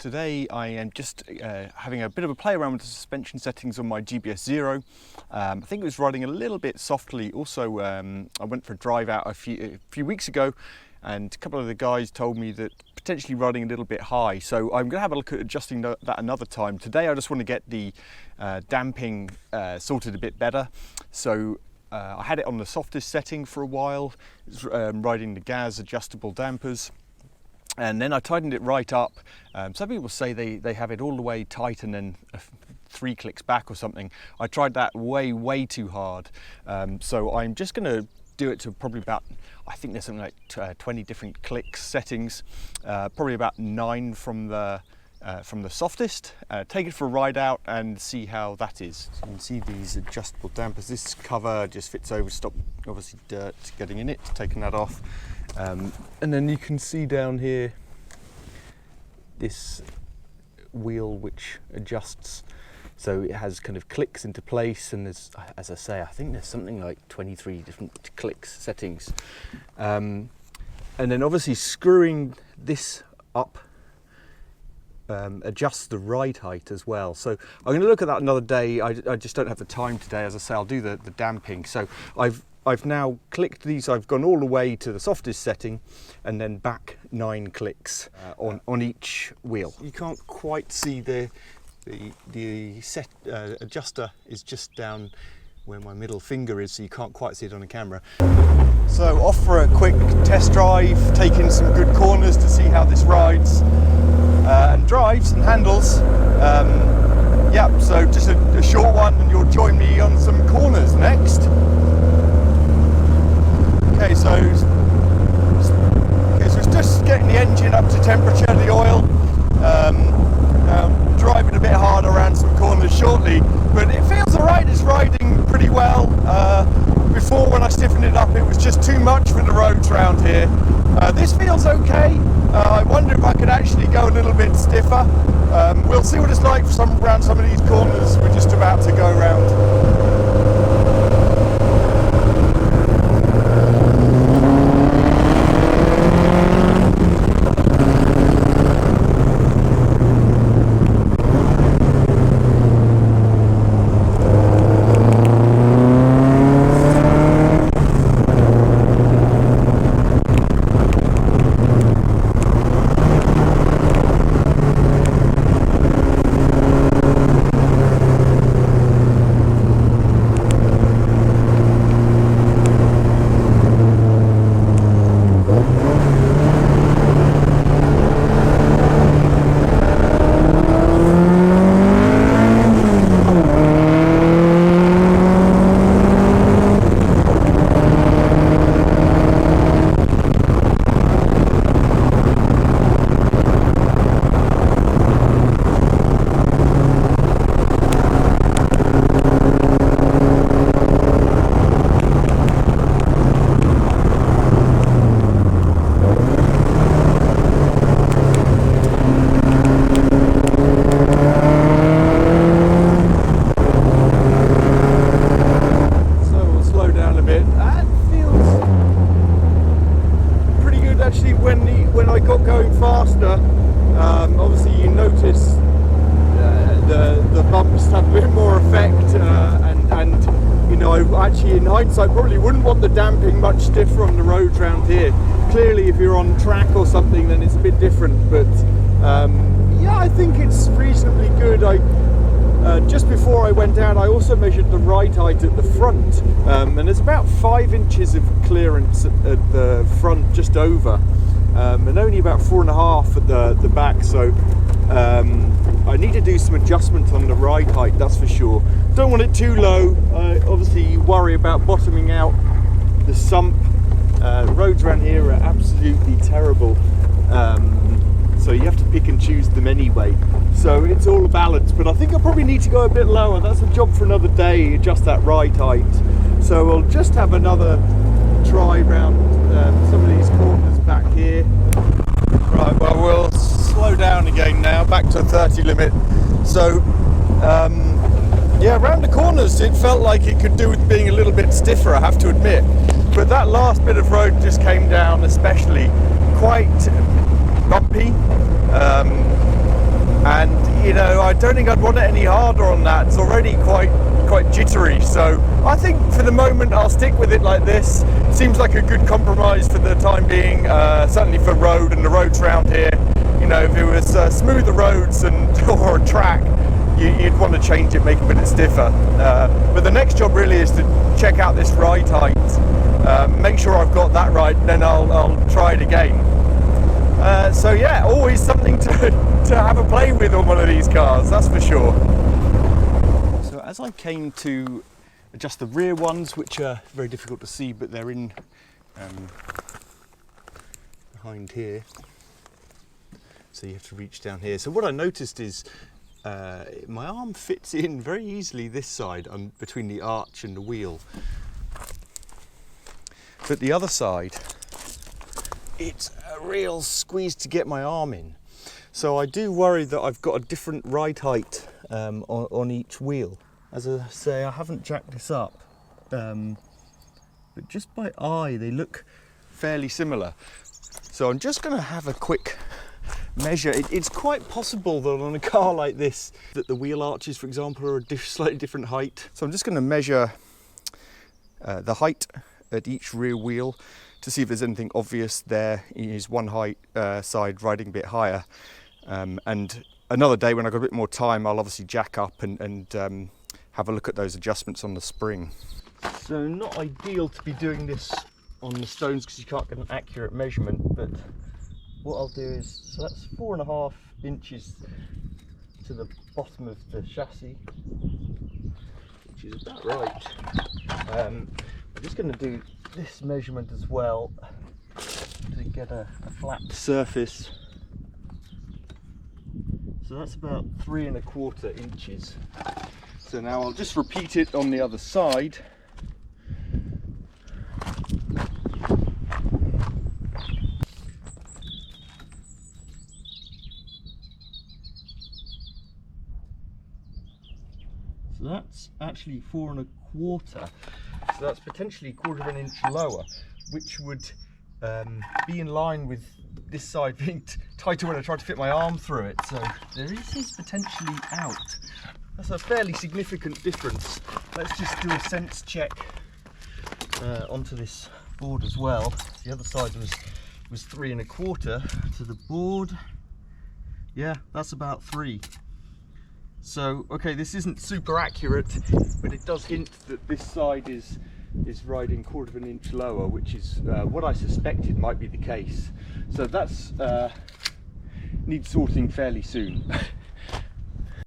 Today I am just having a bit of a play around with the suspension settings on my GBS Zero. I think it was riding a little bit softly. Also, I went for a drive out a few weeks ago, and a couple of the guys told me that potentially riding a little bit high. So I'm going to have a look at adjusting that another time. Today I just want to get the damping sorted a bit better. So I had it on the softest setting for a while, riding the GBS adjustable dampers. And then I tightened it right up. Some people say they have it all the way tight and then 3 clicks back or something. I tried that way too hard. So I'm just going to do it to probably about, I think there's something like 20 different clicks settings, probably about 9 from the softest. Take it for a ride out and see how that is. So you can see these adjustable dampers. This cover just fits over to stop obviously dirt getting in it. Taking that off. And then you can see down here this wheel which adjusts, so it has kind of clicks into place, and there's, as I say, I think there's something like 23 different clicks settings, and then obviously screwing this up adjusts the ride height as well. So I'm going to look at that another day. I just don't have the time today. As I say, I'll do the damping. So I've now clicked these. I've gone all the way to the softest setting and then back 9 clicks on each wheel. You can't quite see the set adjuster is just down where my middle finger is, so you can't quite see it on the camera. So off for a quick test drive, taking some good corners to see how this rides and drives and handles. Yeah, so just a short one, and you'll join me on some corners next. Okay, so it's just getting the engine up to temperature, the oil. Driving a bit hard around some corners shortly, but it feels alright. It's riding pretty well. Before, when I stiffened it up, it was just too much for the roads around here. This feels okay. I wonder if I could actually go a little bit stiffer. We'll see what it's like around some of these corners we're just about to go around. When I got going faster, obviously you notice the bumps have a bit more effect, and you know, I actually in hindsight probably wouldn't want the damping much stiffer on the roads around here. Clearly if you're on track or something then it's a bit different, but yeah, I think it's reasonably good. Just before I went out, I also measured the ride height at the front, and there's about 5 inches of clearance at the front, just over, and only about 4.5 at the back. So I need to do some adjustment on the ride height, that's for sure. Don't want it too low. Obviously you worry about bottoming out the sump. Roads around here are absolutely terrible. So you have to pick and choose them anyway. So it's all a balance, but I think I probably need to go a bit lower. That's a job for another day, adjust that ride height. So we'll just have another try round some of these corners back here. Right, well, we'll slow down again now, back to 30 limit. So yeah, around the corners it felt like it could do with being a little bit stiffer, I have to admit. But that last bit of road just came down especially quite bumpy. you know, I don't think I'd want it any harder on that. It's already quite jittery, so I think for the moment I'll stick with it like this. It seems like a good compromise for the time being, certainly for road and the roads around here. You know, if it was smoother roads and or a track, you'd want to change it, make it a bit stiffer. But the next job really is to check out this ride height, make sure I've got that right, then I'll try it again. So yeah, always something to have a play with on one of these cars, that's for sure. So as I came to adjust the rear ones, which are very difficult to see, but they're in behind here, so you have to reach down here. So what I noticed is my arm fits in very easily this side between the arch and the wheel, but the other side, it's a real squeeze to get my arm in. So I do worry that I've got a different ride height on each wheel. As I say, I haven't jacked this up, but just by eye they look fairly similar. So I'm just going to have a quick measure. It's quite possible that on a car like this that the wheel arches, for example, are a slightly different height. So I'm just going to measure the height at each rear wheel to see if there's anything obvious. There is one side riding a bit higher, and another day when I've got a bit more time, I'll obviously jack up and have a look at those adjustments on the spring. So not ideal to be doing this on the stones because you can't get an accurate measurement, but what I'll do is, so that's 4.5 inches to the bottom of the chassis, which is about right. I'm just going to do this measurement as well to get a flat surface. So that's about 3.25 inches. So now I'll just repeat it on the other side. So that's actually 4.25. So that's potentially 1/4 inch lower, which would be in line with this side being tighter when I try to fit my arm through it. So there is potentially out. That's a fairly significant difference. Let's just do a sense check onto this board as well. The other side was 3.25 to the board. Yeah, that's about 3. So, okay, this isn't super accurate, but it does hint that this side is riding 1/4 inch lower, which is what I suspected might be the case. So that's needs sorting fairly soon.